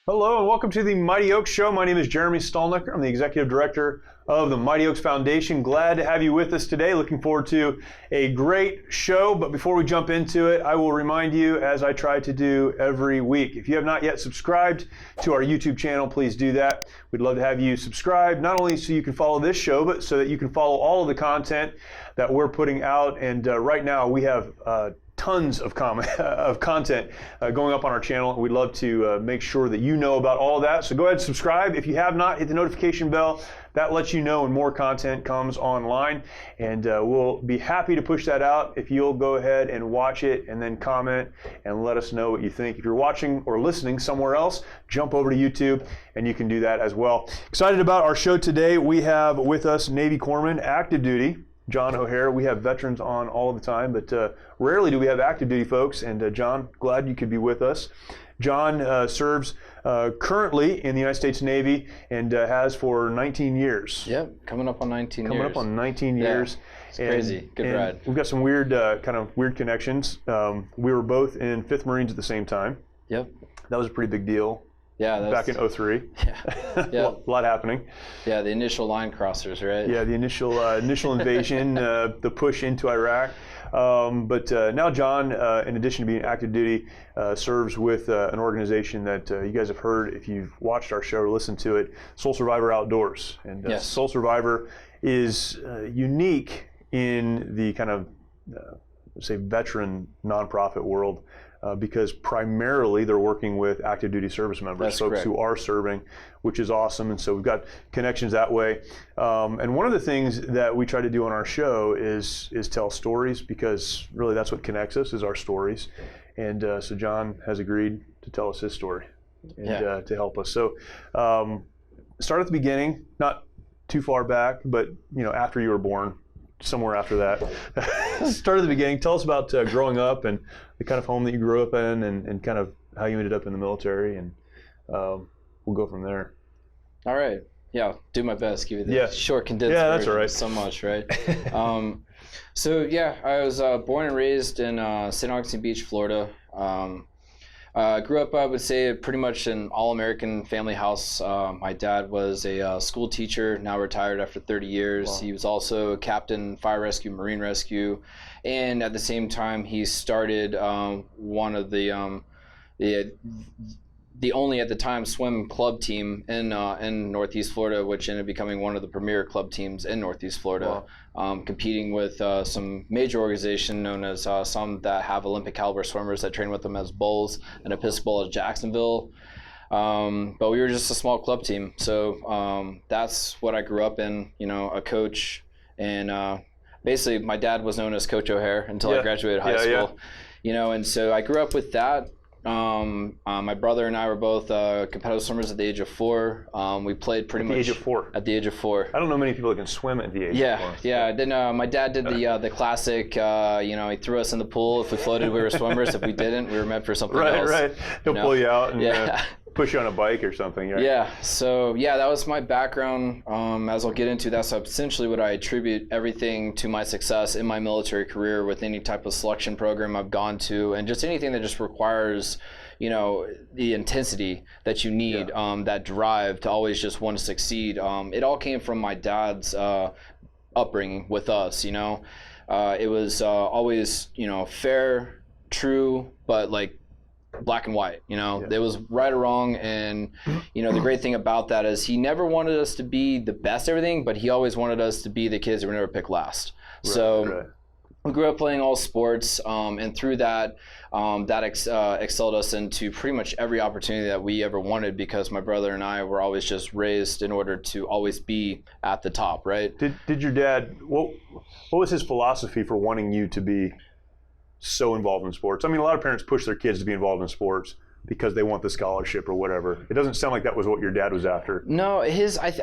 Hello and welcome to the Mighty Oaks Show. My name is Jeremy Stalnecker. I'm the Executive Director of the Mighty Oaks Foundation. Glad to have you with us today. Looking forward to a great show. But before we jump into it, I will remind you, as I try to do every week, if you have not yet subscribed to our YouTube channel, please do that. We'd love to have you subscribe, not only so you can follow this show, but so that you can follow all of the content that we're putting out. And right now we have tons of content going up on our channel. We'd love to make sure that you know about all of that. So go ahead and subscribe. If you have not, hit the notification bell. That lets you know when more content comes online. And we'll be happy to push that out if you'll go ahead and watch it and then comment and let us know what you think. If you're watching or listening somewhere else, jump over to YouTube and you can do that as well. Excited about our show today. We have with us Navy Corpsman, active duty, Jon O'Hare. We have veterans on all the time, but rarely do we have active duty folks. And Jon, glad you could be with us. Jon serves currently in the United States Navy and has for 19 years. Yep, coming up on 19 years. Coming up on 19 years. It's crazy. Good ride. We've got some weird, kind of weird connections. We were both in 5th Marines at the same time. Yep. That was a pretty big deal. Yeah, back in 03. Yeah. A lot happening. Yeah, the initial line crossers, right? Yeah, the initial invasion, the push into Iraq. But now Jon, in addition to being active duty, serves with an organization that you guys have heard if you've watched our show or listened to it, Soul Survivor Outdoors. And yes. Soul Survivor is unique in the kind of, say, veteran nonprofit world. Because primarily they're working with active duty service members, That's folks correct. Who are serving, which is awesome. And so we've got connections that way. And one of the things that we try to do on our show is tell stories, because really that's what connects us, is our stories. And so Jon has agreed to tell us his story and to help us. So start at the beginning, not too far back, but after you were born. Somewhere after that. Start at the beginning. Tell us about growing up and the kind of home that you grew up in and kind of how you ended up in the military, and we'll go from there. All right. Yeah, do my best. Give you the short, condensed version. That's all right. So much, right? I was born and raised in St. Augustine Beach, Florida. Grew up, I would say, pretty much an all-American family house. My dad was a school teacher, now retired after 30 years. Wow. He was also a captain, fire rescue, marine rescue, and at the same time, he started one of the only at the time swim club team in Northeast Florida, which ended up becoming one of the premier club teams in Northeast Florida. Wow. Competing with some major organization known as some that have Olympic caliber swimmers that train with them as Bulls and Episcopal at Jacksonville. But we were just a small club team. So that's what I grew up in, a coach. And basically my dad was known as Coach O'Hare until I graduated high school. And so I grew up with that. My brother and I were both competitive swimmers at the age of 4. We played pretty much at the age of 4. At the age of 4. I don't know many people that can swim at the age of 4. Yeah. Then my dad did the classic. He threw us in the pool. If we floated, we were swimmers. If we didn't, we were meant for something else. Right. He'll pull you out and push you on a bike or something. Right? Yeah. So that was my background. As I'll get into, that's essentially what I attribute everything to my success in my military career with any type of selection program I've gone to, and just anything that just requires the intensity that you need, that drive to always just want to succeed. It all came from my dad's upbringing with us. It was always fair, true, but like black and white. There was right or wrong, and the great thing about that is he never wanted us to be the best at everything, but he always wanted us to be the kids that were never picked last. We grew up playing all sports, and through that, excelled us into pretty much every opportunity that we ever wanted, because my brother and I were always just raised in order to always be at the top, right? Did your dad, what was his philosophy for wanting you to be so involved in sports? I mean, a lot of parents push their kids to be involved in sports because they want the scholarship or whatever. It doesn't sound like that was what your dad was after. No, I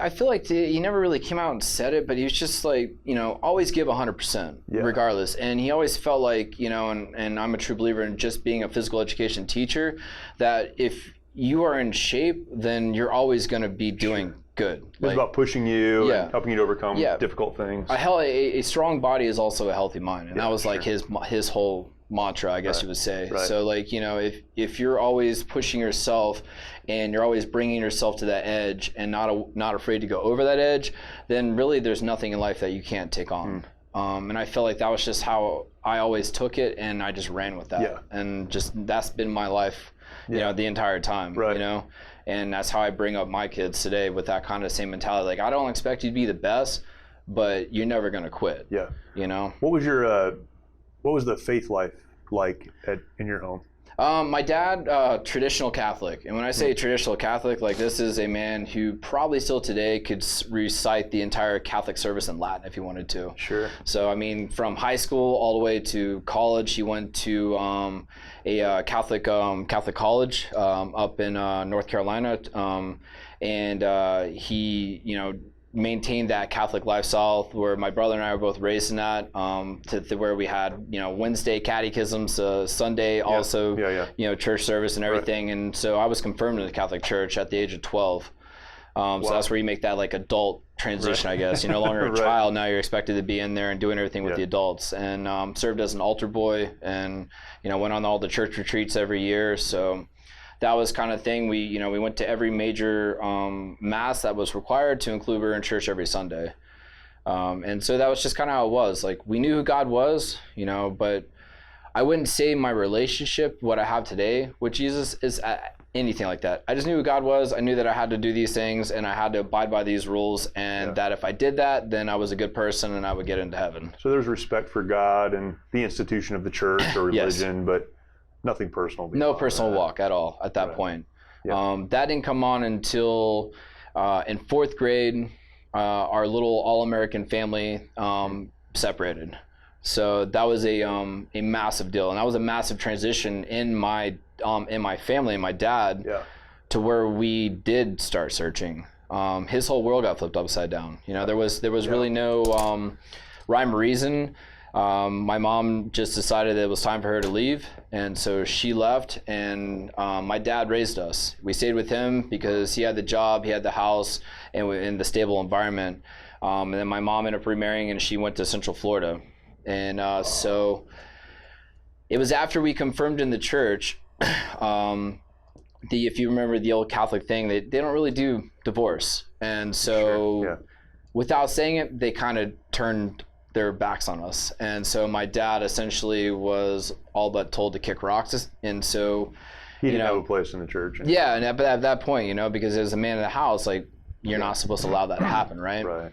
feel like he never really came out and said it, but he was just like, always give 100% regardless. And he always felt like, and I'm a true believer in just being a physical education teacher, that if you are in shape, then you're always going to be doing good. It was about pushing you and helping you to overcome difficult things. A strong body is also a healthy mind, and that was like his whole mantra, I guess you would say. Right. So like, if you're always pushing yourself and you're always bringing yourself to that edge and not afraid to go over that edge, then really there's nothing in life that you can't take on. And I felt like that was just how I always took it, and I just ran with that. Yeah. And just that's been my life, the entire time. Right. And that's how I bring up my kids today, with that kind of same mentality. Like, I don't expect you to be the best, but you're never gonna quit. Yeah. What was the faith life like in your home? My dad, traditional Catholic. And when I say traditional Catholic, like, this is a man who probably still today could recite the entire Catholic service in Latin if he wanted to. Sure. So, I mean, from high school all the way to college, he went to a Catholic college up in North Carolina. And he, maintained that Catholic lifestyle, where my brother and I were both raised in that, to where we had, Wednesday catechisms, Sunday also, church service and everything. Right. And so I was confirmed in the Catholic Church at the age of 12. So that's where you make that like adult transition, I guess. You're no longer a child, now you're expected to be in there and doing everything with the adults. And served as an altar boy, and, went on all the church retreats every year. So that was kind of thing. We went to every major mass that was required, to include we were in church every Sunday. And so that was just kind of how it was. Like, we knew who God was, but I wouldn't say my relationship, what I have today with Jesus, is anything like that. I just knew who God was. I knew that I had to do these things and I had to abide by these rules, and that if I did that, then I was a good person and I would get into heaven. So there's respect for God and the institution of the church or religion, but nothing personal. No personal walk at all at that point. Yeah. That didn't come on until in fourth grade, our little all-American family separated. So that was a massive deal, and that was a massive transition in my family and my dad, to where we did start searching. His whole world got flipped upside down. There was really no rhyme or reason. My mom just decided that it was time for her to leave, and so she left, and my dad raised us. We stayed with him because he had the job, he had the house, and in the stable environment. And then my mom ended up remarrying, and she went to Central Florida. And so it was after we confirmed in the church, if you remember the old Catholic thing, they don't really do divorce. And so without saying it, they kind of turned their backs on us. And so my dad essentially was all but told to kick rocks. And so he didn't have a place in the church. Yeah, and at that point, because as a man of the house, like, you're not supposed to allow that to happen, right? Right.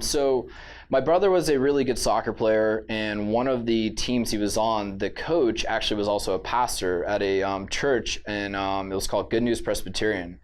So my brother was a really good soccer player, and one of the teams he was on, the coach actually was also a pastor at a church, and it was called Good News Presbyterian.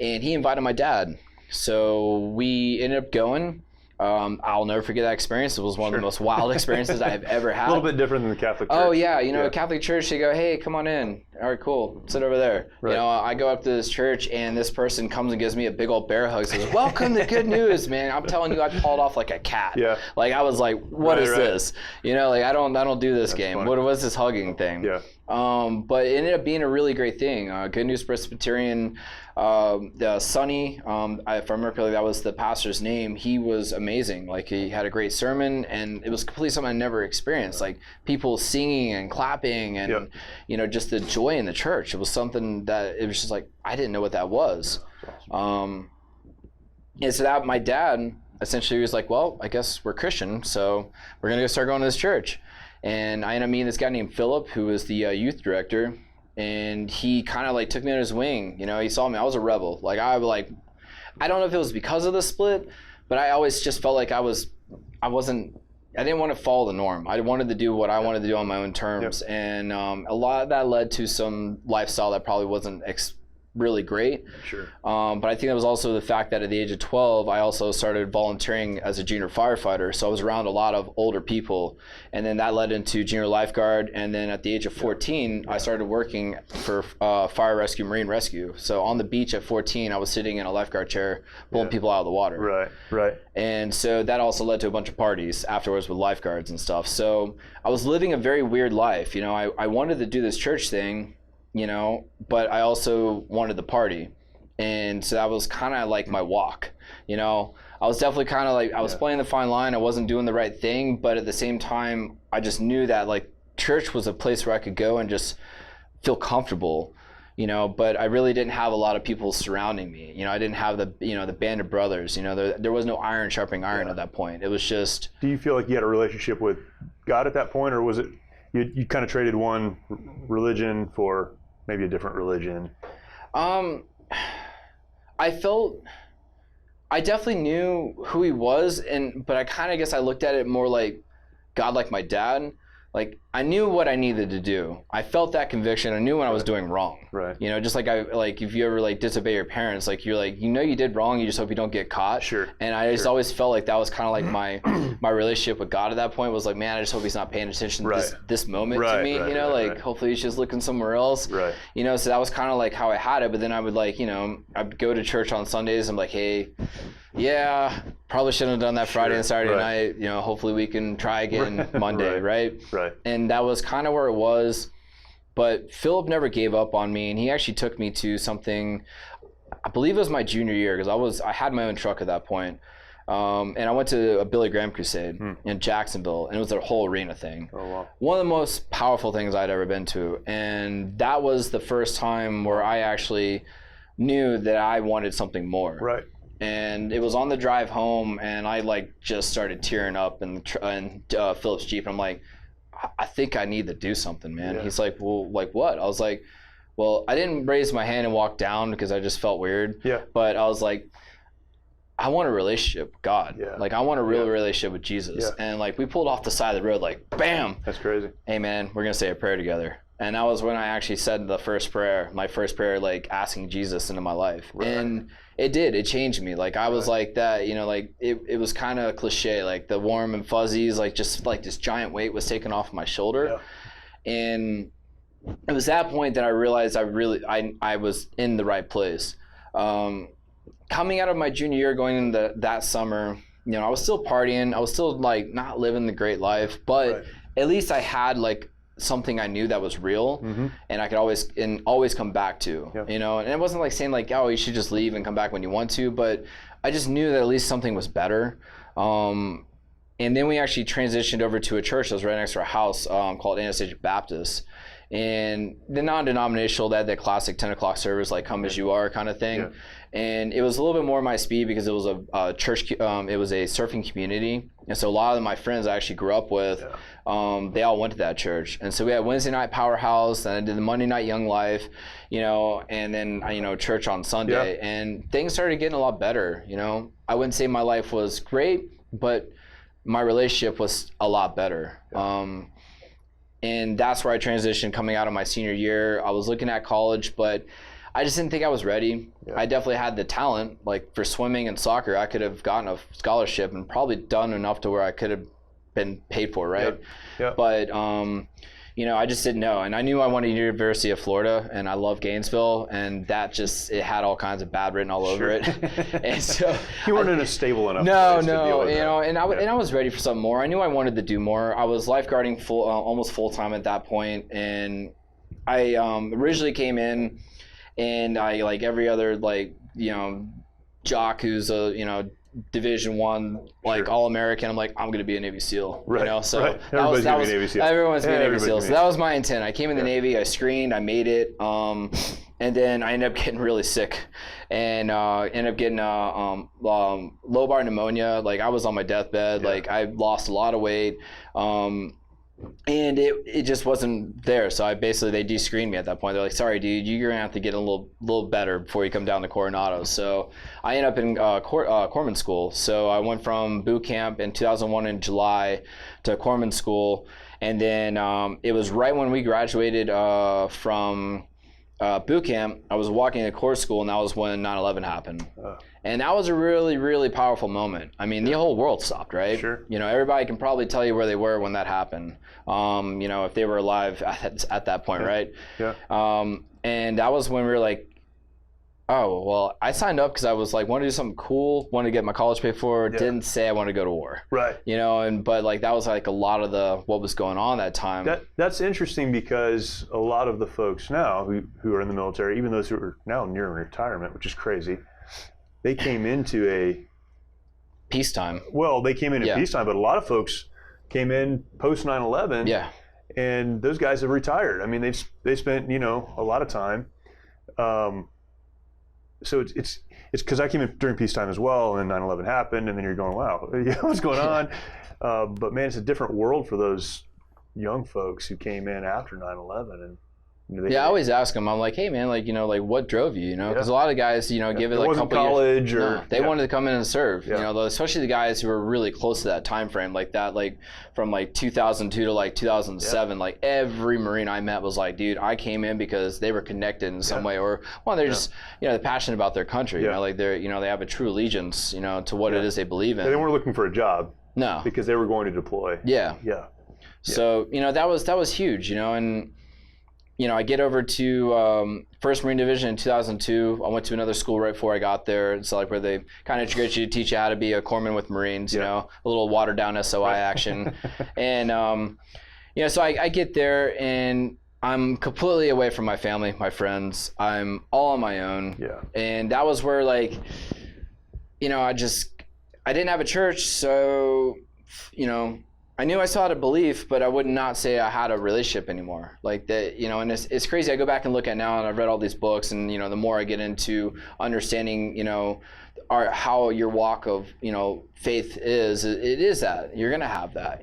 And he invited my dad. So we ended up going. I'll never forget that experience. It was one of the most wild experiences I have ever had. A little bit different than the Catholic church. Oh yeah, Catholic church, they go, hey, come on in. All right, cool, sit over there. Right. I go up to this church, and this person comes and gives me a big old bear hug. Says, welcome to Good News, man. I'm telling you, I called off like a cat. Yeah. Like, I was like, what is this? I don't do this game. Funny. What was this hugging thing? Yeah. But it ended up being a really great thing. Good News Presbyterian, Sonny, if I remember correctly, that was the pastor's name. He was amazing. Like, he had a great sermon, and it was completely something I never experienced. Like, people singing and clapping, and just the joy in the church. It was something that it was just like, I didn't know what that was. And so that my dad essentially was like, well, I guess we're Christian, so we're gonna go start going to this church. And I ended up meeting this guy named Philip, who was the youth director, and he kind of like took me under his wing. He saw me. I was a rebel. I don't know if it was because of the split, but I always just felt like I didn't want to follow the norm. I wanted to do what I wanted to do on my own terms. Yep. And a lot of that led to some lifestyle that probably wasn't really great. Sure. But I think that was also the fact that at the age of 12, I also started volunteering as a junior firefighter. So I was around a lot of older people. And then that led into junior lifeguard. And then at the age of 14, I started working for fire rescue, marine rescue. So on the beach at 14, I was sitting in a lifeguard chair, pulling people out of the water. Right. And so that also led to a bunch of parties afterwards with lifeguards and stuff. So I was living a very weird life. I wanted to do this church thing, but I also wanted to party. And so that was kind of like my walk, I was definitely kind of like, I was playing the fine line. I wasn't doing the right thing, but at the same time, I just knew that like church was a place where I could go and just feel comfortable, you know, but I really didn't have a lot of people surrounding me. You know, I didn't have the, you know, the band of brothers, you know, there was no iron sharpening iron at that point. It was just. Do you feel like you had a relationship with God at that point, or was it, you kind of traded one religion for maybe a different religion? I definitely knew who he was, but I kind of guess I looked at it more like God, like my dad. Like, I knew what I needed to do. I felt that conviction. I knew when I was doing wrong. Right. You know, just like if you ever like disobey your parents, like you're like, you know, you did wrong. You just hope you don't get caught. Sure. And I just always felt like that was kind of like my relationship with God at that point was like, man, I just hope he's not paying attention to this moment to me. You know, like hopefully he's just looking somewhere else. Right. You know, so that was kind of like how I had it. But then I would like, you know, I'd go to church on Sundays. I'm like, hey, yeah, probably shouldn't have done that Friday and Saturday night. You know, hopefully we can try again Monday, right? And that was kind of where it was. But Philip never gave up on me, and he actually took me to something, I believe it was my junior year, because I had my own truck at that point. And I went to a Billy Graham crusade in Jacksonville, and it was a whole arena thing. Oh, wow. One of the most powerful things I'd ever been to. And that was the first time where I actually knew that I wanted something more. Right. And it was on the drive home, and I like just started tearing up in Philip's Jeep. And I'm like, I think I need to do something, man. He's like, well, like what? I was like, well, I didn't raise my hand and walk down because I just felt weird. Yeah. But I was like, I want a relationship with God. Yeah. Like, I want a real relationship with Jesus. Yeah. And like, we pulled off the side of the road, like, bam. That's crazy. Hey, man, we're going to say a prayer together. And that was when I actually said my first prayer, like asking Jesus into my life. Right. And it did. It changed me. Like, I was like that, you know, like it was kind of cliche, like the warm and fuzzies, like just like this giant weight was taken off my shoulder. Yeah. And it was that point that I realized I was in the right place. Coming out of my junior year, going into that summer, you know, I was still partying. I was still like not living the great life, but at least I had like something I knew that was real, and I could always come back to, you know. And it wasn't like saying like, oh, you should just leave and come back when you want to, but I just knew that at least something was better. And then we actually transitioned over to a church that was right next to our house, called Anastasia Baptist. And the non-denominational, they had that classic 10 o'clock service, like come as you are kind of thing. Yeah. And it was a little bit more my speed because it was a church, it was a surfing community. And so a lot of my friends I actually grew up with, they all went to that church. And so we had Wednesday night Powerhouse, and I did the Monday night Young Life, you know, and then, you know, church on Sunday. Yeah. And things started getting a lot better, you know. I wouldn't say my life was great, but my relationship was a lot better. Yeah. And that's where I transitioned coming out of my senior year. I was looking at college, but I just didn't think I was ready. Yeah. I definitely had the talent, like for swimming and soccer. I could have gotten a scholarship and probably done enough to where I could have been paid for, right? Yeah. But you know, I just didn't know. And I knew I wanted University of Florida, and I love Gainesville, and that just, it had all kinds of bad written all over it. And so you weren't in a stable enough place to deal with you know, and I was ready for something more. I knew I wanted to do more. I was lifeguarding almost full time at that point, and I originally came in, and I, like every other, like, you know, jock who's a, you know, Division I, like All-American, I'm like, I'm going to be a Navy SEAL, you know? So everybody's going to be a Navy SEAL. Everyone's going to be a Navy SEAL. So that was my intent. I came in the Navy, I screened, I made it, and then I ended up getting really sick, and ended up getting lobar pneumonia. Like, I was on my deathbed. Like, I lost a lot of weight, and it just wasn't there. So they de-screened me at that point. They're like, sorry, dude, you're gonna have to get a little better before you come down to Coronado. So I ended up in corpsman school. So I went from boot camp in 2001 in July to corpsman school, and then it was right when we graduated from boot camp. I was walking to course school, and that was when 9/11 happened. And that was a really, really powerful moment. I mean, the whole world stopped, right? Sure. You know, everybody can probably tell you where they were when that happened. You know, if they were alive at that point, right? Yeah. And that was when we were like, oh, well, I signed up because I was like, wanted to do something cool, wanted to get my college paid for, didn't say I wanted to go to war. Right. You know, but like that was like a lot of what was going on that time. That's interesting because a lot of the folks now who are in the military, even those who are now near retirement, which is crazy, they came into a peacetime. Well, they came into peacetime, but a lot of folks came in post 9/11. Yeah. and those guys have retired. I mean, they spent a lot of time. So it's because I came in during peacetime as well, and 9/11 happened, and then you're going, wow, what's going on? But man, it's a different world for those young folks who came in after 9/11, and I always ask them. I'm like, hey man, what drove you? Because a lot of guys, give it like a couple college years. or they wanted to come in and serve. Especially the guys who were really close to that time frame, like that, like from like 2002 to like 2007. Like every Marine I met was like, dude, I came in because they were connected in some way, or they're just they're passionate about their country. Like they're they have a true allegiance, to what it is they believe in. They weren't looking for a job. No, because they were going to deploy. So that was huge, and. I get over to 1st Marine Division in 2002. I went to another school right before I got there. It's like where they kind of integrate you to teach you how to be a corpsman with Marines, a little watered down SOI action. And, so I get there and I'm completely away from my family, my friends. I'm all on my own. And that was where I didn't have a church. So, I knew I still had a belief, but I would not say I had a relationship anymore. Like that, and it's crazy. I go back and look at now, and I've read all these books, and the more I get into understanding, how your walk of faith is, it is that you're gonna have that,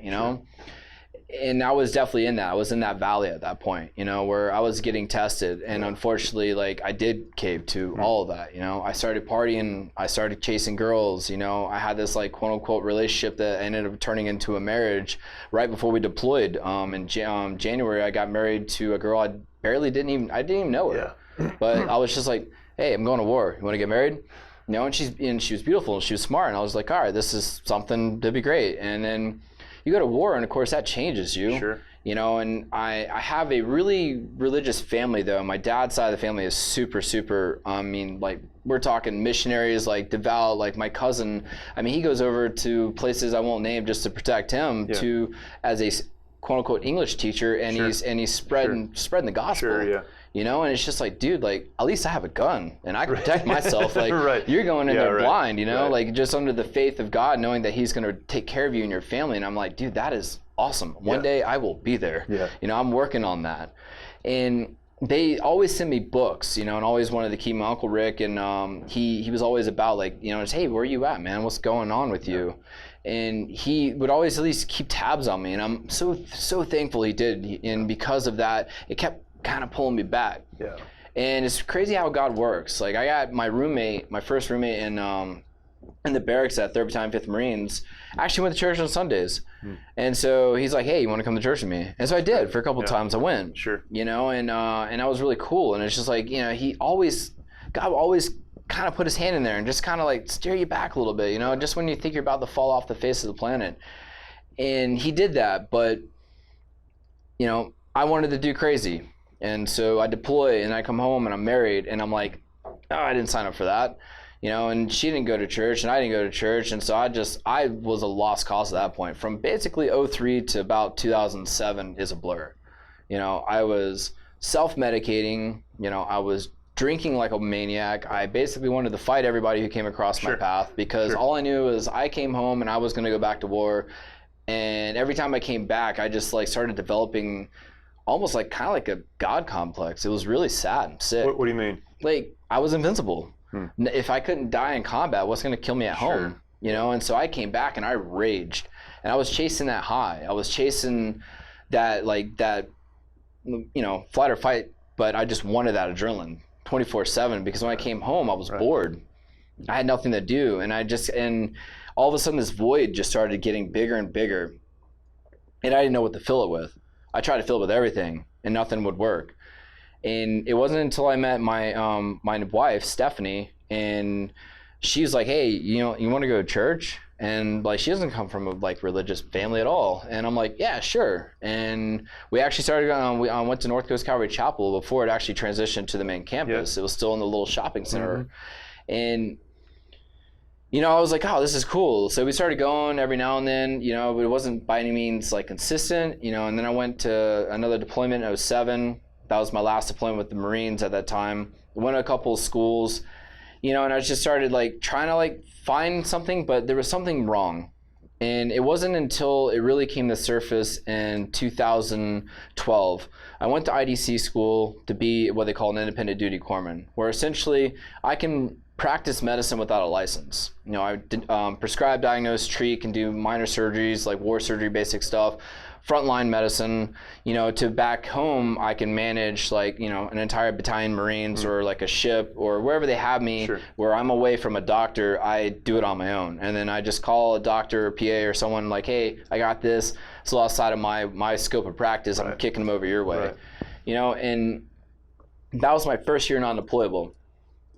And I was definitely in that. I was in that valley at that point, where I was getting tested, and unfortunately, I did cave to all of that. I started partying, I started chasing girls. I had this quote unquote relationship that ended up turning into a marriage right before we deployed. In January, I got married to a girl I didn't even know her, but I was just like, hey, I'm going to war. You want to get married? And she was beautiful and she was smart, and I was like, all right, this is something to be great. And then you go to war, and of course that changes you. Sure. And I have a really religious family though. My dad's side of the family is super, super, we're talking missionaries, devout, my cousin. He goes over to places I won't name just to protect him as a quote unquote English teacher, and he's spreading the gospel. Sure, and it's just like, dude, at least I have a gun and I can protect myself. Right. You're going in there blind, just under the faith of God, knowing that he's going to take care of you and your family. And I'm like, dude, that is awesome. One day I will be there. I'm working on that. And they always send me books, and always wanted to keep my Uncle Rick. And he was always about just, hey, where are you at, man? What's going on with you? And he would always at least keep tabs on me. And I'm so thankful he did. And because of that, it kept kind of pulling me back. And it's crazy how God works. I got my first roommate in the barracks at 3rd Battalion 5th Marines, actually went to church on Sundays. And so he's like, hey, you want to come to church with me? And so I did. For a couple of times I went. And that was really cool. And it's just God always kind of put his hand in there and just kind of steer you back a little bit, just when you think you're about to fall off the face of the planet. And he did that, but I wanted to do crazy. And so I deploy and I come home and I'm married, and I'm like, oh, I didn't sign up for that. And she didn't go to church and I didn't go to church. And so I was a lost cause at that point. From basically 2003 to about 2007 is a blur. I was self-medicating, I was drinking like a maniac. I basically wanted to fight everybody who came across my path, because all I knew was I came home and I was going to go back to war. And every time I came back, I just started developing almost kind of like a God complex. It was really sad and sick. What do you mean? I was invincible. If I couldn't die in combat, what's going to kill me at home? And so I came back and I raged, and I was chasing that high. I was chasing that flight or fight, but I just wanted that adrenaline 24/7, because when I came home, I was bored. I had nothing to do, and all of a sudden this void just started getting bigger and bigger, and I didn't know what to fill it with. I tried to fill it with everything, and nothing would work. And it wasn't until I met my wife, Stephanie, and she's like, hey, you want to go to church? And she doesn't come from a religious family at all. And I'm like, yeah, sure. And we actually started we went to North Coast Calvary Chapel before it actually transitioned to the main campus. It was still in the little shopping center. And I was like, oh, this is cool. So we started going every now and then, but it wasn't by any means consistent, and then I went to another deployment in 2007. That was my last deployment with the Marines at that time. I went to a couple of schools, and I just started trying to find something, but there was something wrong. And it wasn't until it really came to surface in 2012. I went to IDC school to be what they call an independent duty corpsman, where essentially I can practice medicine without a license. You know, I prescribe, diagnose, treat, can do minor surgeries like war surgery, basic stuff, frontline medicine. You know, to back home, I can manage like, you know, an entire battalion Marines or like a ship or wherever they have me, where I'm away from a doctor, I do it on my own. And then I just call a doctor or PA or someone like, hey, I got this. It's outside of my scope of practice. I'm kicking them over your way. You know, and that was my first year non-deployable.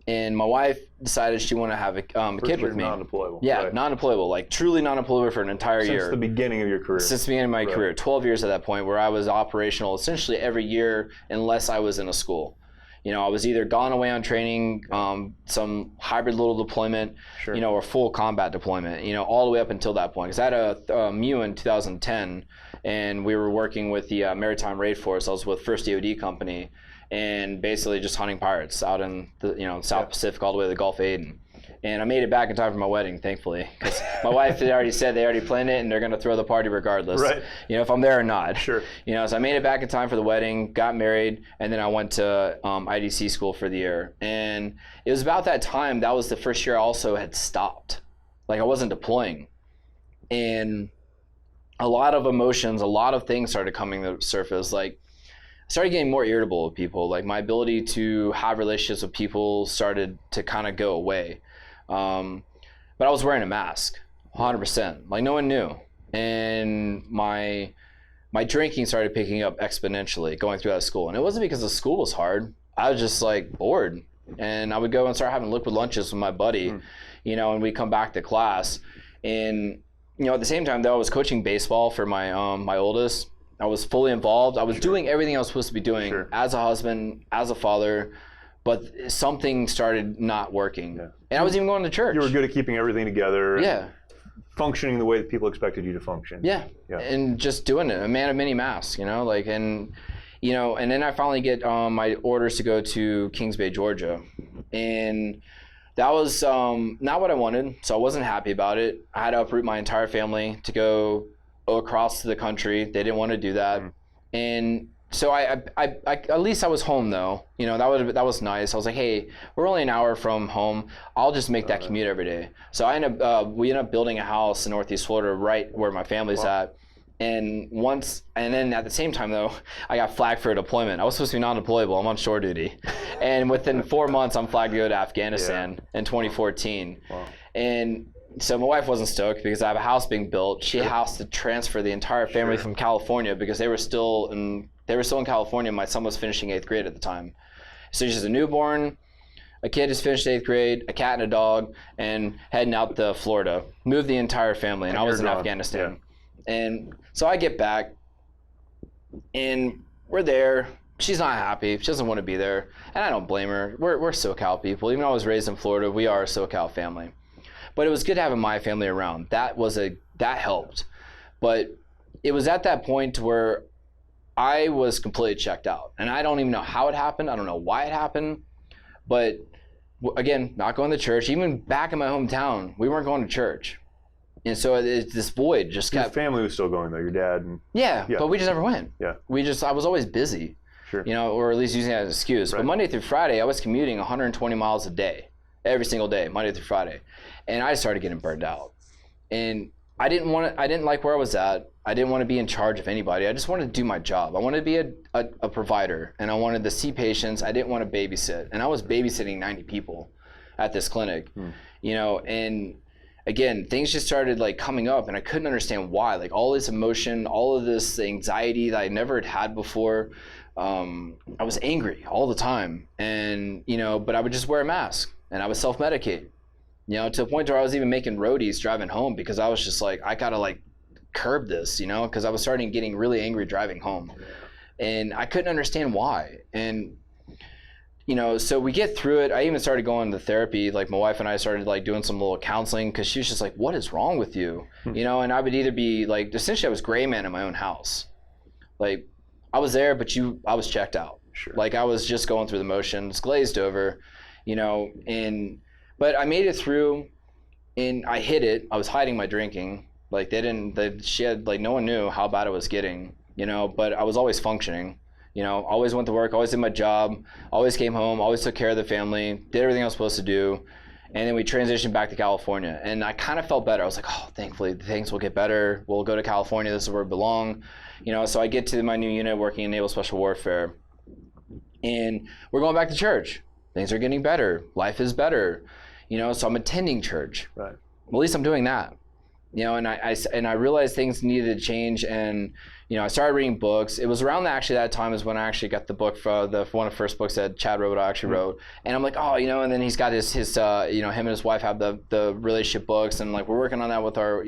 And my wife decided she wanted to have a kid with me. Non-deployable. Yeah, non-deployable, like truly non-deployable for an entire year. Since the beginning of your career. Since the beginning of my career, 12 years at that point, where I was operational essentially every year unless I was in a school. You know, I was either gone away on training, some hybrid little deployment, you know, or full combat deployment, you know, all the way up until that point. Because I had a MU in 2010, and we were working with the Maritime Raid Force. I was with 1st DoD Company, and basically just hunting pirates out in the, you know, South Pacific all the way to the Gulf of Aden. And I made it back in time for my wedding, thankfully, because my wife had already said they already planned it and they're going to throw the party regardless, you know, if I'm there or not. You know, so I made it back in time for the wedding, got married, and then I went to IDC school for the year. And it was about that time, that was the first year I also had stopped. Like, I wasn't deploying. And a lot of emotions, a lot of things started coming to the surface. Like, I started getting more irritable with people. Like, my ability to have relationships with people started to kind of go away. But I was wearing a mask, 100%. Like, no one knew. And my drinking started picking up exponentially going through that school. And it wasn't because the school was hard. I was just like bored. And I would go and start having liquid lunches with my buddy, you know, and we'd come back to class. And, you know, at the same time, though, I was coaching baseball for my my oldest. I was fully involved. I was doing everything I was supposed to be doing as a husband, as a father, but something started not working. And I was even going to church. You were good at keeping everything together. And functioning the way that people expected you to function. And just doing it, a man of many masks, you know, like, and, you know, and then I finally get my orders to go to Kings Bay, Georgia. And that was not what I wanted, so I wasn't happy about it. I had to uproot my entire family to go across the country. They didn't want to do that. And so I at least I was home though. You know, that was nice. I was like, hey, we're only an hour from home. I'll just make that commute every day. So we ended up building a house in Northeast Florida, right where my family's at. And then at the same time though, I got flagged for a deployment. I was supposed to be non-deployable. I'm on shore duty. And within 4 months, I'm flagged to go to Afghanistan in 2014. And so my wife wasn't stoked because I have a house being built. She has to transfer the entire family from California because they were still in California. My son was finishing 8th grade at the time. So she's a newborn, a kid who's finished 8th grade, a cat and a dog, and heading out to Florida. Moved the entire family, and I was in Afghanistan. And so I get back, and we're there. She's not happy. She doesn't want to be there, and I don't blame her. We're SoCal people. Even though I was raised in Florida, we are a SoCal family. But it was good having my family around. That helped. But it was at that point where I was completely checked out. And I don't even know how it happened. I don't know why it happened. But again, not going to church. Even back in my hometown, we weren't going to church. And so this void just kept... Your family was still going though, your dad and... Yeah, but we just never went. I was always busy. You know, or at least using it as an excuse. But Monday through Friday, I was commuting 120 miles a day. Every single day, Monday through Friday. And I started getting burned out. And I didn't like where I was at. I didn't want to be in charge of anybody. I just wanted to do my job. I wanted to be a provider, and I wanted to see patients. I didn't want to babysit. And I was babysitting 90 people at this clinic, you know, and again, things just started like coming up, and I couldn't understand why. Like, all this emotion, all of this anxiety that I never had before. I was angry all the time, and, you know, but I would just wear a mask. And I would self-medicate, you know, to the point where I was even making roadies driving home because I was just like, I gotta like curb this, you know, because I was starting getting really angry driving home. And I couldn't understand why. And, you know, so we get through it. I even started going to therapy. Like, my wife and I started like doing some little counseling because she was just like, what is wrong with you? You know, and I would either be like, essentially I was gray man in my own house. Like, I was there, but I was checked out. Like, I was just going through the motions, glazed over. You know, but I made it through, and I hid it. I was hiding my drinking, Like no one knew how bad it was getting, but I was always functioning, always went to work, always did my job, always came home, always took care of the family, did everything I was supposed to do. And then we transitioned back to California, and I kind of felt better. I was like, oh, thankfully things will get better. We'll go to California. This is where we belong. So I get to my new unit working in Naval Special Warfare, and we're going back to church. Things are getting better. Life is better. So I'm attending church. Right. Well, at least I'm doing that. And I realized things needed to change, and I started reading books. It was around that time is when I actually got the book for one of the first books that Chad wrote. I actually wrote, and I'm like, oh, and then he's got his him and his wife have the relationship books, and like we're working on that with our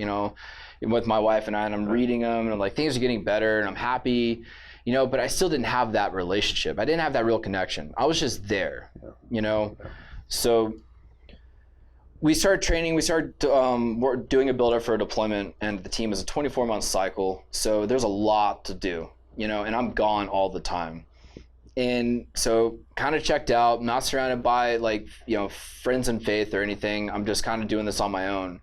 with my wife and I'm reading them, and I'm like, things are getting better, and I'm happy, but I still didn't have that relationship. I didn't have that real connection. I was just there, so. We started training, we started doing a build-up for a deployment, and the team is a 24-month cycle, so there's a lot to do, and I'm gone all the time. And so kind of checked out, not surrounded by friends in faith or anything. I'm just kind of doing this on my own.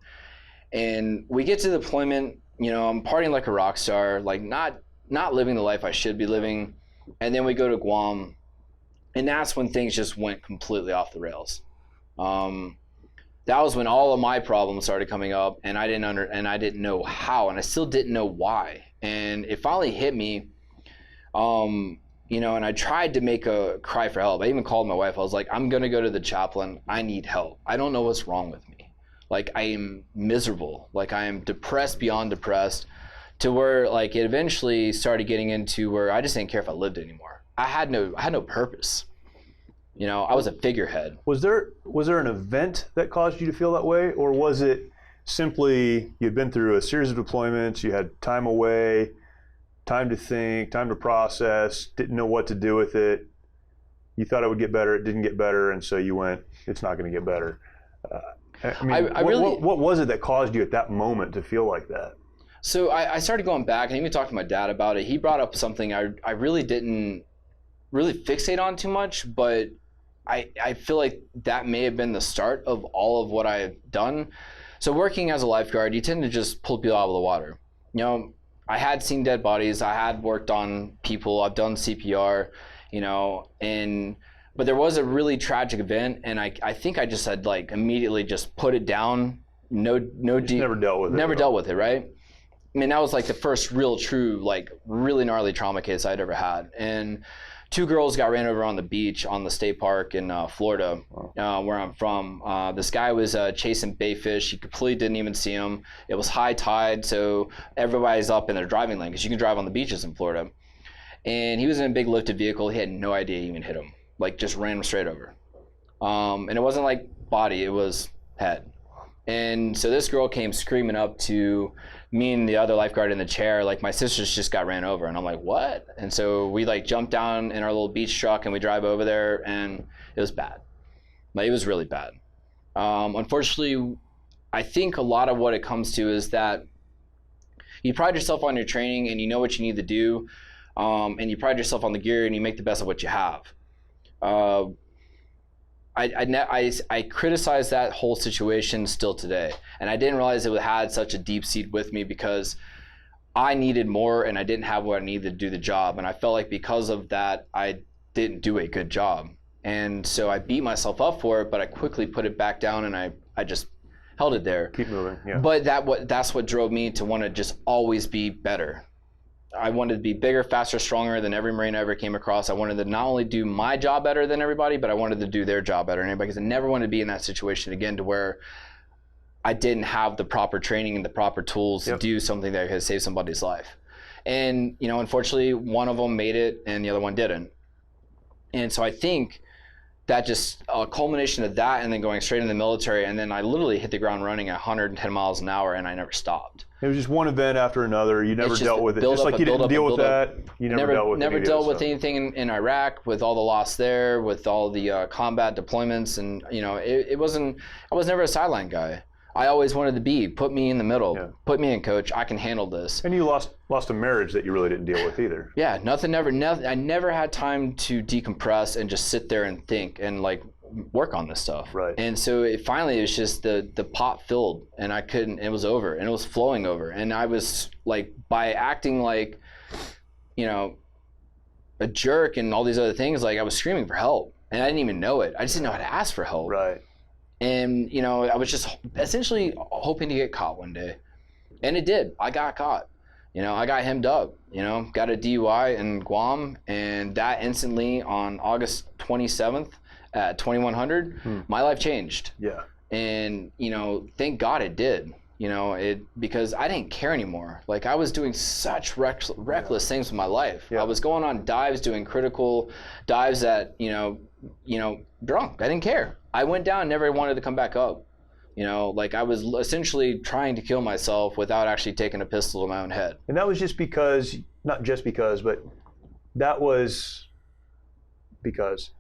And we get to the deployment, I'm partying like a rock star, like not living the life I should be living. And then we go to Guam, and that's when things just went completely off the rails. That was when all of my problems started coming up, and I didn't know how, and I still didn't know why. And it finally hit me, and I tried to make a cry for help. I even called my wife. I was like, I'm gonna go to the chaplain. I need help. I don't know what's wrong with me. Like, I am miserable. Like, I am depressed beyond depressed, to where like it eventually started getting into where I just didn't care if I lived anymore. I had no purpose. I was a figurehead. Was there an event that caused you to feel that way, or was it simply you'd been through a series of deployments, you had time away, time to think, time to process, didn't know what to do with it, you thought it would get better, it didn't get better, and so you went, it's not going to get better. What was it that caused you at that moment to feel like that? So I started going back, and even talked to my dad about it. He brought up something I really didn't really fixate on too much, but I feel like that may have been the start of all of what I've done. So working as a lifeguard, you tend to just pull people out of the water. I had seen dead bodies. I had worked on people. I've done CPR, but there was a really tragic event, and I think I just had immediately just put it down. No deep. Never dealt with it. Never dealt with it, right? I mean, that was the first real, true, really gnarly trauma case I'd ever had. And 2 girls got ran over on the beach on the state park in Florida, where I'm from. This guy was chasing bayfish. He completely didn't even see them. It was high tide, so everybody's up in their driving lane, because you can drive on the beaches in Florida. And he was in a big lifted vehicle. He had no idea he even hit him. Just ran him straight over. And it wasn't body, it was head. And so this girl came screaming up to me and the other lifeguard in the chair, my sisters just got ran over. And I'm like, what? And so we jumped down in our little beach truck, and we drive over there, and it was bad. It was really bad. Unfortunately, I think a lot of what it comes to is that you pride yourself on your training, and you know what you need to do, and you pride yourself on the gear, and you make the best of what you have. I criticize that whole situation still today, and I didn't realize it had such a deep seed with me, because I needed more, and I didn't have what I needed to do the job, and I felt like because of that I didn't do a good job, and so I beat myself up for it, but I quickly put it back down, and I just held it there. Keep moving. Yeah. But that's what drove me to want to just always be better. I wanted to be bigger, faster, stronger than every Marine I ever came across. I wanted to not only do my job better than everybody, but I wanted to do their job better than anybody, because I never wanted to be in that situation again, to where I didn't have the proper training and the proper tools to do something that could save somebody's life. And, unfortunately, one of them made it and the other one didn't. And so I think that just a culmination of that, and then going straight into the military, and then I literally hit the ground running at 110 miles an hour, and I never stopped. It was just one event after another. You never dealt with it. Just like you didn't deal with that, you never dealt with it. Never dealt with anything in Iraq, with all the loss there, with all the combat deployments, and it wasn't. I was never a sideline guy. I always wanted to be. Put me in the middle. Yeah. Put me in, coach. I can handle this. And you lost a marriage that you really didn't deal with either. Yeah, nothing. I never had time to decompress and just sit there and think. And work on this stuff. Right. And so it was just the pot filled, and I couldn't, it was over, and it was flowing over. And I was like, by acting like, you know, a jerk and all these other things, like I was screaming for help, and I didn't even know it. I just didn't know how to ask for help. Right. And, you know, I was just essentially hoping to get caught one day. And it did. I got caught. You know, I got hemmed up, you know, got a DUI in Guam, and that instantly on August 27th at 2100, my life changed. Yeah. And, you know, thank God it did, you know, because I didn't care anymore. Like, I was doing such reckless things with my life. Yeah. I was going on dives, doing critical dives that, you know, drunk. I didn't care. I went down, never wanted to come back up. You know, like I was essentially trying to kill myself without actually taking a pistol to my own head. And that was just because, not just because, but that was because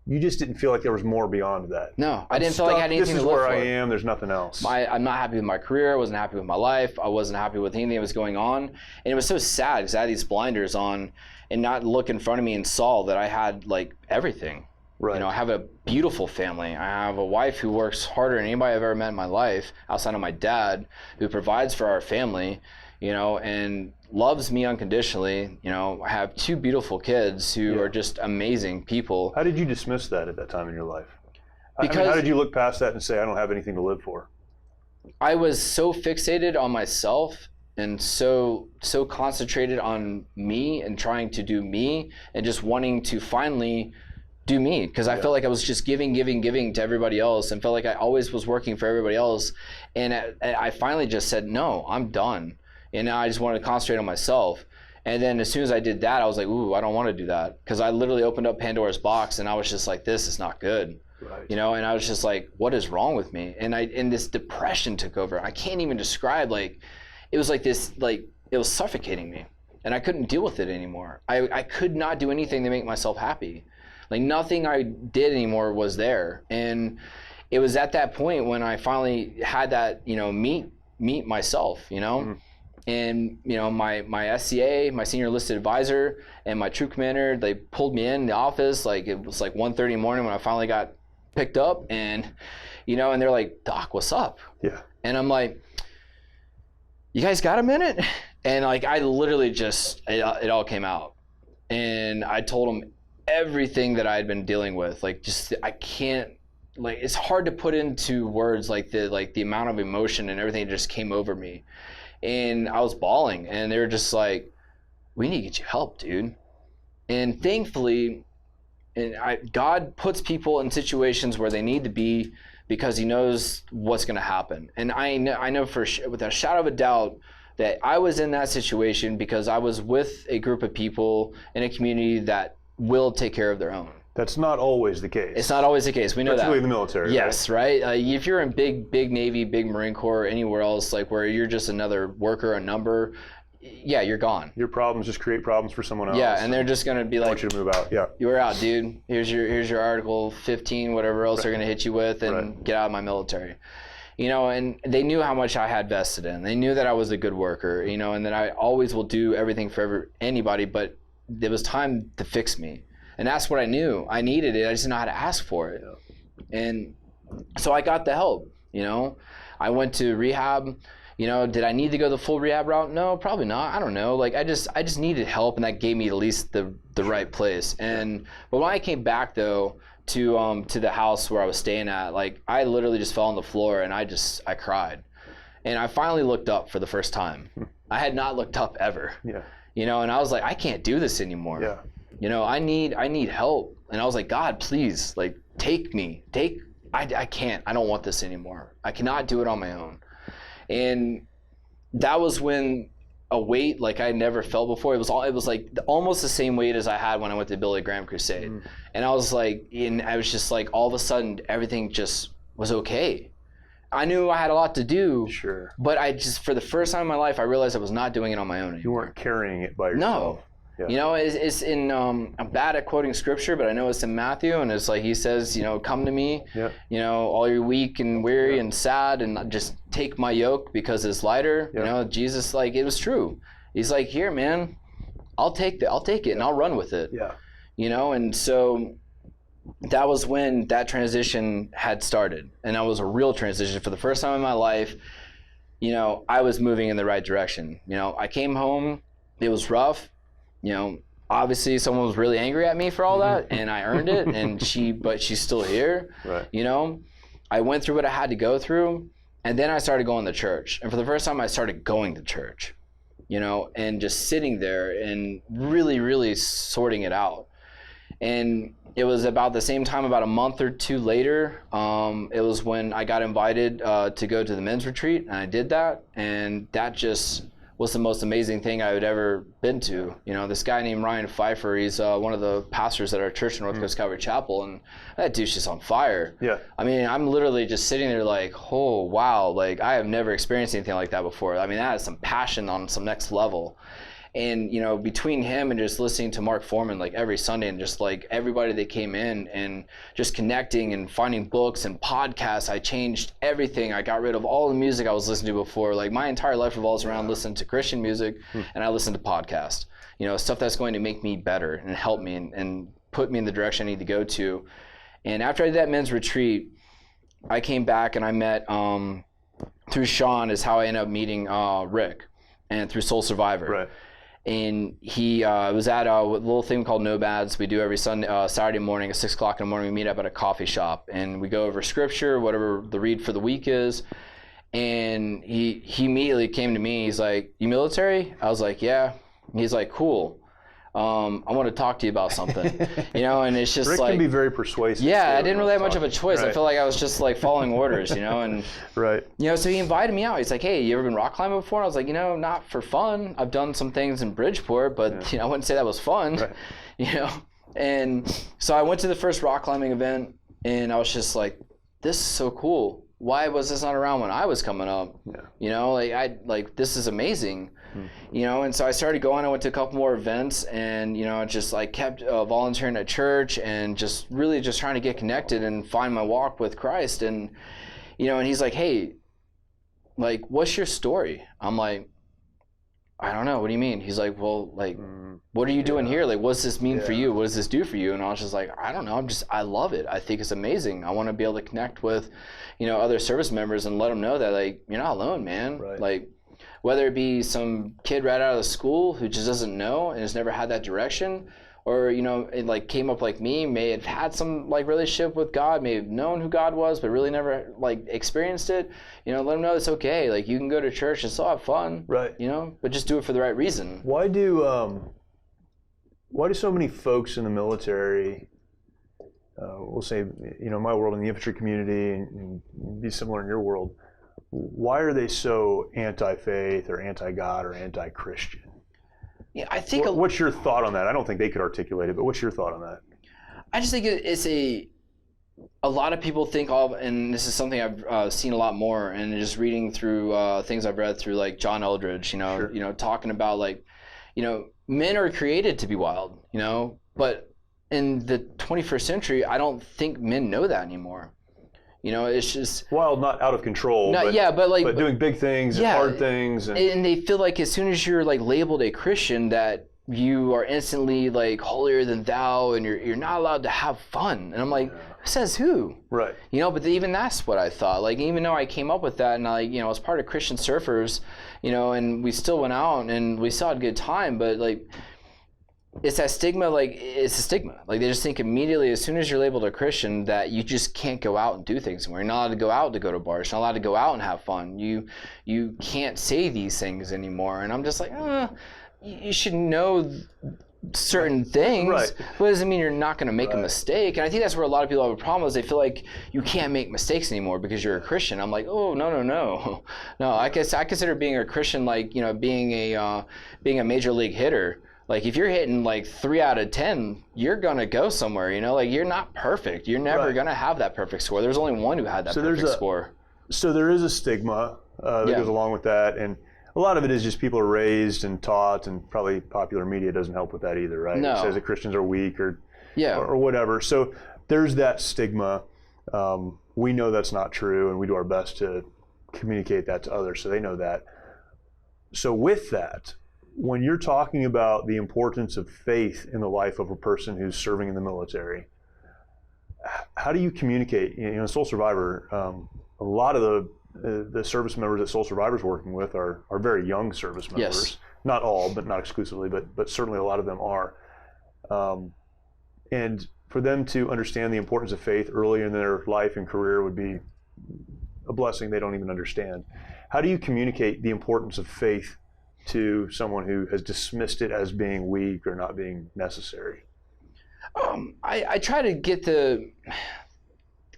you just didn't feel like there was more beyond that. No, I didn't feel like I had anything to live for. This is where I am. There's nothing else. I'm not happy with my career. I wasn't happy with my life. I wasn't happy with anything that was going on. And it was so sad because I had these blinders on and not look in front of me and saw that I had like everything. Right. You know, I have a beautiful family. I have a wife who works harder than anybody I've ever met in my life, outside of my dad, who provides for our family, you know, and loves me unconditionally. You know, I have 2 beautiful kids who are just amazing people. How did you dismiss that at that time in your life? Because how did you look past that and say, I don't have anything to live for? I was so fixated on myself and so concentrated on me and trying to do me and just wanting to finally do me, because I felt like I was just giving to everybody else and felt like I always was working for everybody else. And I finally just said, no, I'm done. And now I just wanted to concentrate on myself. And then as soon as I did that, I was like, ooh, I don't want to do that. Because I literally opened up Pandora's box and I was just like, this is not good. Right. You know, and I was just like, what is wrong with me? And this depression took over. I can't even describe, like, it was like this, like, it was suffocating me. And I couldn't deal with it anymore. I could not do anything to make myself happy. Like, nothing I did anymore was there. And it was at that point when I finally had that, you know, meet myself, you know. Mm-hmm. And, you know, my SCA, my senior enlisted advisor, and my troop commander, they pulled me in the office. Like, it was like 1:30 in the morning when I finally got picked up. And, you know, and they're like, Doc, what's up? Yeah. And I'm like, you guys got a minute? And, like, I literally just, it all came out. And I told them everything that I had been dealing with. Like, just, I can't, like, it's hard to put into words, like the amount of emotion and everything that just came over me. And I was bawling, and they were just like, we need to get you help, dude. And thankfully, God puts people in situations where they need to be because he knows what's going to happen. And I know with a shadow of a doubt that I was in that situation because I was with a group of people in a community that will take care of their own. That's not always the case. It's not always the case. We know that. Particularly the military. Yes, right? If you're in big Navy, big Marine Corps, anywhere else, like where you're just another worker, a number, yeah, you're gone. Your problems just create problems for someone else. Yeah, and they're just going to be like, I want you to move out. Yeah. You're out, dude. Here's your Article 15, whatever else they're going to hit you with, and get out of my military. You know, and they knew how much I had vested in. They knew that I was a good worker, you know, and that I always will do everything for anybody, but it was time to fix me. And that's what I knew. I needed it. I just didn't know how to ask for it. Yeah. And so I got the help, you know. I went to rehab. You know, did I need to go the full rehab route? No, probably not. I don't know. Like, I just needed help, and that gave me at least the right place. And but when I came back though to the house where I was staying at, like, I literally just fell on the floor and I cried. And I finally looked up for the first time. I had not looked up ever. Yeah. You know, and I was like, I can't do this anymore. Yeah. You know, I need help. And I was like, God, please, like, take me. I can't. I don't want this anymore. I cannot do it on my own. And that was when a weight like I never felt before. It was like almost the same weight as I had when I went to Billy Graham Crusade. Mm. And I was like, I was just like, all of a sudden, everything just was okay. I knew I had a lot to do. Sure. But I just, for the first time in my life, I realized I was not doing it on my own anymore. You weren't carrying it by yourself. No. Yeah. You know, it's in, I'm bad at quoting scripture, but I know it's in Matthew, and it's like he says, you know, come to me, you know, all you're weak and weary and sad, and just take my yoke because it's lighter. You know, Jesus, like, it was true. He's like, here, man, I'll take it and I'll run with it. Yeah. You know, and so that was when that transition had started, and that was a real transition. For the first time in my life, you know, I was moving in the right direction. You know, I came home, it was rough, you know, obviously someone was really angry at me for all that, and I earned it, and but she's still here. Right. You know, I went through what I had to go through, and then I started going to church. And for the first time, I started going to church, you know, and just sitting there and really, really sorting it out. And it was about the same time, about a month or two later, it was when I got invited to go to the men's retreat, and I did that, and that just was the most amazing thing I had ever been to. You know, this guy named Ryan Pfeiffer, he's one of the pastors at our church in North Coast Calvary Chapel, and that dude's just on fire. Yeah. I mean, I'm literally just sitting there like, oh, wow, like I have never experienced anything like that before. I mean, that is some passion on some next level. And, you know, between him and just listening to Mark Foreman, like every Sunday, and just like everybody that came in and just connecting and finding books and podcasts, I changed everything. I got rid of all the music I was listening to before. Like my entire life revolves around listening to Christian music, and I listen to podcasts, you know, stuff that's going to make me better and help me and put me in the direction I need to go to. And after I did that men's retreat, I came back and I met, through Sean is how I ended up meeting Rick, and through Soul Survivor. Right. And he was at a little thing called Nomads. We do every Saturday morning at 6 o'clock in the morning. We meet up at a coffee shop, and we go over scripture, whatever the read for the week is. And he immediately came to me. He's like, "You military?" I was like, "Yeah." He's like, "Cool. I want to talk to you about something." You know, and it's just Rick like, can be very persuasive. Yeah, I didn't really have much of a choice. Right. I felt like I was just like following orders, you know, and right. You know, so he invited me out. He's like, "Hey, you ever been rock climbing before?" I was like, "You know, not for fun. I've done some things in Bridgeport, but you know, I wouldn't say that was fun." Right. You know, and so I went to the first rock climbing event, and I was just like, "This is so cool. Why was this not around when I was coming up?" Yeah. You know, like this is amazing. You know, and so I started going. I went to a couple more events, and you know, just like kept volunteering at church, and just really just trying to get connected and find my walk with Christ. And you know, and he's like, "Hey, like, what's your story?" I'm like, "I don't know. What do you mean?" He's like, "Well, like, what are you doing here? Like, what's this mean for you? What does this do for you?" And I was just like, "I don't know. I love it. I think it's amazing. I want to be able to connect with, you know, other service members and let them know that like you're not alone, man. Right. Like." Whether it be some kid right out of school who just doesn't know and has never had that direction, or, you know, it like came up like me, may have had some like relationship with God, may have known who God was, but really never like experienced it, you know, let them know it's okay. Like you can go to church and still have fun, right? You know, but just do it for the right reason. Why do so many folks in the military, we'll say, you know, my world in the infantry community, and be similar in your world, why are they so anti-faith or anti-God or anti-Christian? Yeah, I think. What's your thought on that? I don't think they could articulate it, but what's your thought on that? I just think it's a lot of people think of, and this is something I've seen a lot more, and just reading through things I've read through like John Eldredge, you know, you know, talking about like, you know, men are created to be wild, you know, but in the 21st century, I don't think men know that anymore. You know, it's just wild, not out of control. But doing big things and hard things, and they feel like as soon as you're like labeled a Christian, that you are instantly like holier than thou, and you're not allowed to have fun. And I'm like, says who? Right. You know, but even that's what I thought. Like, even though I came up with that, and I, you know, I was part of Christian Surfers, you know, and we still went out and we still had a good time, but like, it's that stigma, like, it's a stigma. Like, they just think immediately, as soon as you're labeled a Christian, that you just can't go out and do things anymore. You're not allowed to go to bars. You're not allowed to go out and have fun. You can't say these things anymore. And I'm just like, you should know certain things, but it doesn't mean you're not going to make a mistake. And I think that's where a lot of people have a problem, is they feel like you can't make mistakes anymore because you're a Christian. I'm like, oh, no. I consider being a Christian like, you know, being a major league hitter. Like, if you're hitting like 3 out of 10, you're going to go somewhere, you know? Like, you're not perfect. You're never going to have that perfect score. There's only one who had that perfect score. So there is a stigma that goes along with that. And a lot of it is just people are raised and taught, and probably popular media doesn't help with that either, right? No. It says that Christians are weak or whatever. So there's that stigma. We know that's not true, and we do our best to communicate that to others so they know that. So with that, when you're talking about the importance of faith in the life of a person who's serving in the military, how do you communicate? Soul Survivor, a lot of the service members that Soul Survivor's working with are very young service members. Yes. Not all, but not exclusively, but certainly a lot of them are. And for them to understand the importance of faith early in their life and career would be a blessing they don't even understand. How do you communicate the importance of faith to someone who has dismissed it as being weak or not being necessary? I try to get the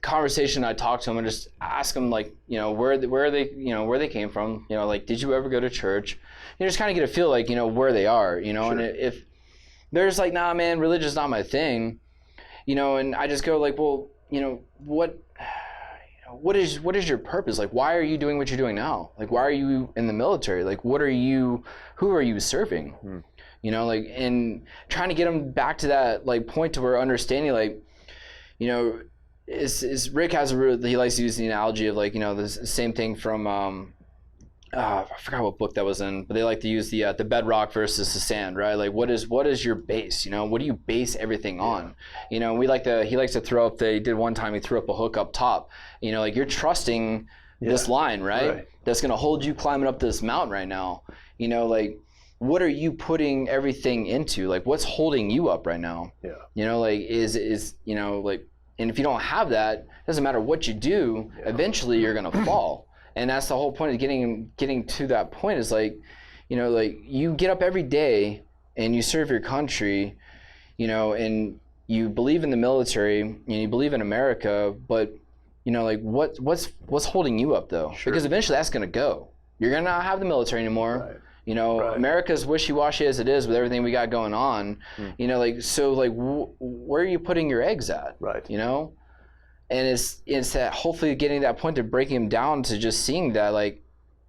conversation. I talk to them and just ask them, like, where they came from, like, did you ever go to church? Just kind of get a feel, like, where they are, Sure. And if they're just like, nah, man, religion's not my thing, and I just go like, well, what is your purpose? Like, why are you doing what you're doing now? Like, why are you in the military? Like, who are you serving? And trying to get them back to that, like, point to where understanding, like, is Rick has he likes to use the analogy of, like, the same thing from, I forgot what book that was in, but they like to use the bedrock versus the sand, right? Like, what is your base? What do you base everything on? He likes to throw up. They did one time. He threw up a hook up top. Like, you're trusting this line, right? That's gonna hold you climbing up this mountain right now. Like, what are you putting everything into? Like, what's holding you up right now? Yeah. Like, is like, and if you don't have that, it doesn't matter what you do. Eventually, you're gonna fall. And that's the whole point of getting to that point is, like, like, you get up every day and you serve your country, and you believe in the military and you believe in America, but, like, what's holding you up, though? Sure. Because eventually that's going to go. You're going to not have the military anymore. Right. Right. America's wishy-washy as it is with everything we got going on, like, so, like, where are you putting your eggs at? Right. And it's that hopefully getting that point to breaking them down to just seeing that, like,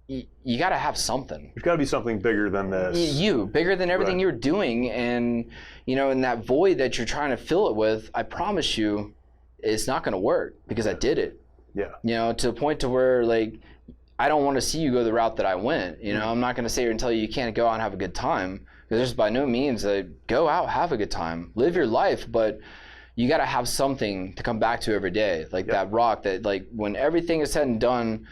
you got to have something. There's got to be something bigger than this. Bigger than everything Right. you're doing. And, in that void that you're trying to fill it with, I promise you, it's not going to work because I did it. Yeah. To the point to where, like, I don't want to see you go the route that I went. I'm not going to sit here and tell you can't go out and have a good time, because there's by no means go out, have a good time, live your life, but you got to have something to come back to every day, like that rock that, like, when everything is said and done,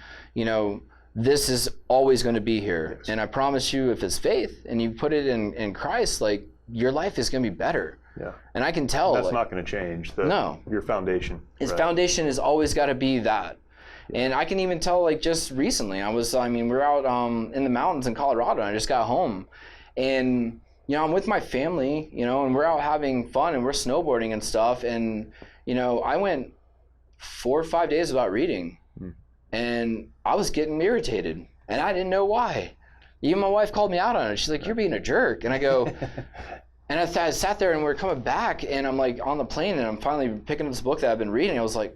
this is always going to be here. Yes. And I promise you, if it's faith and you put it in Christ, like, your life is going to be better. Yeah. And I can tell. That's like, not going to change. No. Your foundation. His Right. foundation has always got to be that. And I can even tell, like, just recently, we're out in the mountains in Colorado, and I just got home. And, I'm with my family, and we're out having fun, and we're snowboarding and stuff. And, I went 4 or 5 days without reading. And I was getting irritated, and I didn't know why. Even my wife called me out on it. She's like, "You're being a jerk." And I go, and I sat there, and we're coming back, and I'm, like, on the plane, and I'm finally picking up this book that I've been reading. I was like,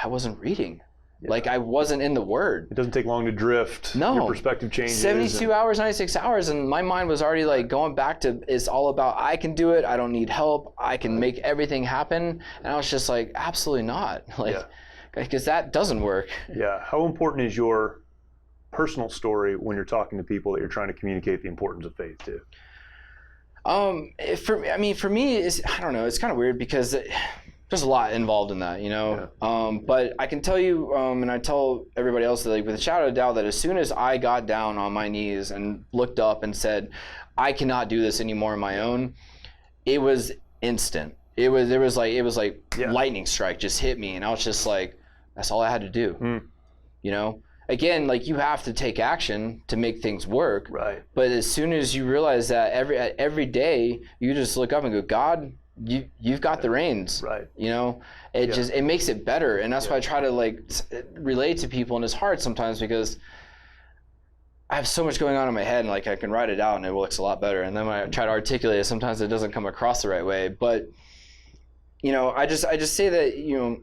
I wasn't reading. Yeah. Like, I wasn't in the Word. It doesn't take long to drift. No. Your perspective changes. 72 hours, 96 hours, and my mind was already, like, going back to, it's all about, I can do it, I don't need help, I can make everything happen. And I was just like, absolutely not. Like, because that doesn't work. Yeah. How important is your personal story when you're talking to people that you're trying to communicate the importance of faith to? For me, I don't know, it's kind of weird because there's a lot involved in that, Yeah. But I can tell you, and I tell everybody else that, like, with a shadow of a doubt, that as soon as I got down on my knees and looked up and said, I cannot do this anymore on my own, it was instant. It was like lightning strike just hit me, and I was just like, that's all I had to do. Again, like, you have to take action to make things work. Right. But as soon as you realize that every day you just look up and go, God, you've got the reins. Right. It makes it better. And that's why I try to, like, relate to people, and it's hard sometimes because I have so much going on in my head, and, like, I can write it out and it looks a lot better. And then when I try to articulate it, sometimes it doesn't come across the right way. But, I just say that,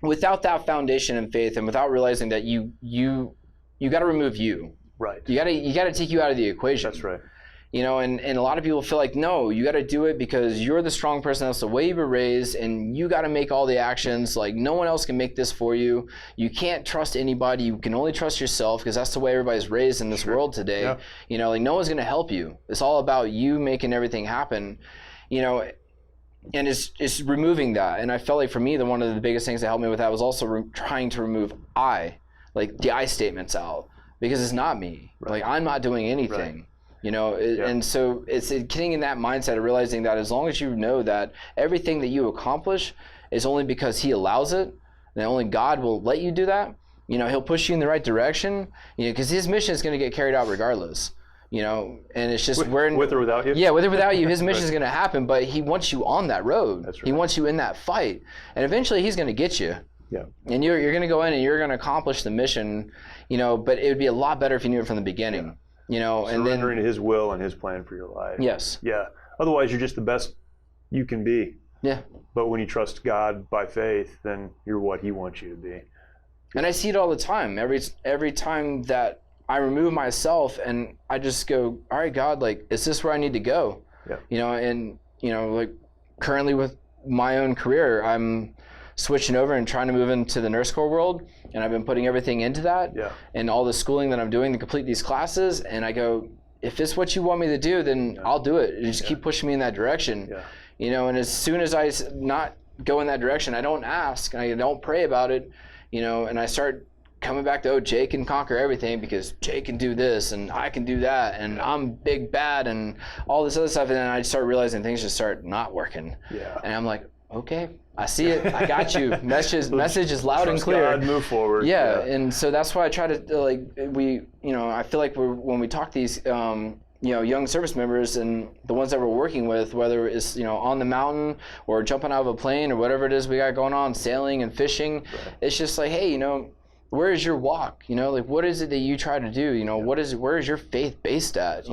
without that foundation in faith, and without realizing that you got to remove you. Right. You got to take you out of the equation. That's right. And a lot of people feel like, no, you got to do it because you're the strong person. That's the way you were raised, and you got to make all the actions. Like, no one else can make this for you. You can't trust anybody. You can only trust yourself, because that's the way everybody's raised in this world today. Yeah. Like, no one's going to help you. It's all about you making everything happen. and it's removing that. And I felt like for me, one of the biggest things that helped me with that was also trying to remove like the I statements out, because it's not me. Like, I'm not doing anything. And so it's getting in that mindset of realizing that as long as you know that everything that you accomplish is only because he allows it, and only God will let you do that, he'll push you in the right direction, because his mission is going to get carried out regardless, and it's just with or without you. Yeah, with or without you, his mission is going to happen, but he wants you on that road. That's right. He wants you in that fight, and eventually he's going to get you. Yeah. And you're going to go in and you're going to accomplish the mission, but it would be a lot better if you knew it from the beginning. And then surrendering to his will and his plan for your life. Yes. Yeah. Otherwise, you're just the best you can be. Yeah. But when you trust God by faith, then you're what he wants you to be. And I see it all the time. Every time that I remove myself and I just go, all right, God, like, is this where I need to go? Yeah. Like currently with my own career, I'm switching over and trying to move into the nurse corps world, and I've been putting everything into that, and all the schooling that I'm doing to complete these classes, and I go, if it's what you want me to do, then I'll do it. And just keep pushing me in that direction. And as soon as I not go in that direction, I don't ask, and I don't pray about it, and I start coming back to, Jay can conquer everything because Jay can do this and I can do that, and I'm big bad and all this other stuff, and then I start realizing things just start not working. And I'm like, okay, I see it. I got you. Message is loud and clear. God, move forward. Yeah, and so that's why I try to I feel like when we talk these young service members and the ones that we're working with, whether it's on the mountain or jumping out of a plane or whatever it is we got going on, sailing and fishing, it's just like, hey, where is your walk? Like, what is it that you try to do? Where is your faith based at?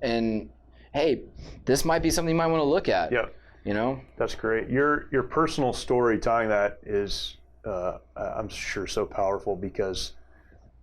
And hey, this might be something you might want to look at. Yeah. That's great. Your personal story tying that is, I'm sure, so powerful, because,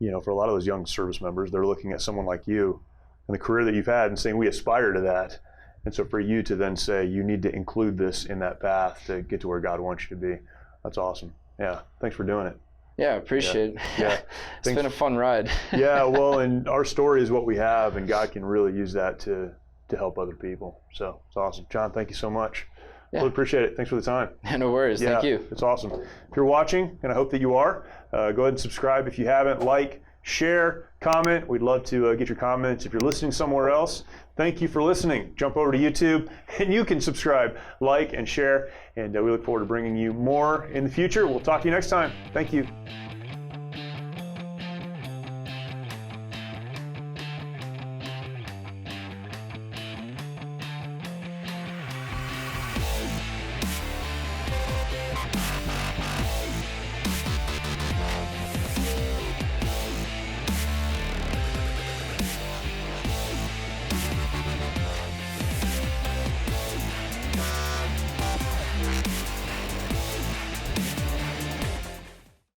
for a lot of those young service members, they're looking at someone like you and the career that you've had and saying, we aspire to that. And so for you to then say, you need to include this in that path to get to where God wants you to be, that's awesome. Yeah. Thanks for doing it. Yeah, appreciate it. Yeah. It's been a fun ride. Yeah, well, and our story is what we have, and God can really use that to help other people. So it's awesome. Jon, thank you so much. Yeah. Really appreciate it. Thanks for the time. No worries. Yeah, thank you. It's awesome. If you're watching, and I hope that you are, go ahead and subscribe if you haven't. Like, share, comment. We'd love to get your comments. If you're listening somewhere else, thank you for listening. Jump over to YouTube, and you can subscribe, like, and share. And we look forward to bringing you more in the future. We'll talk to you next time. Thank you.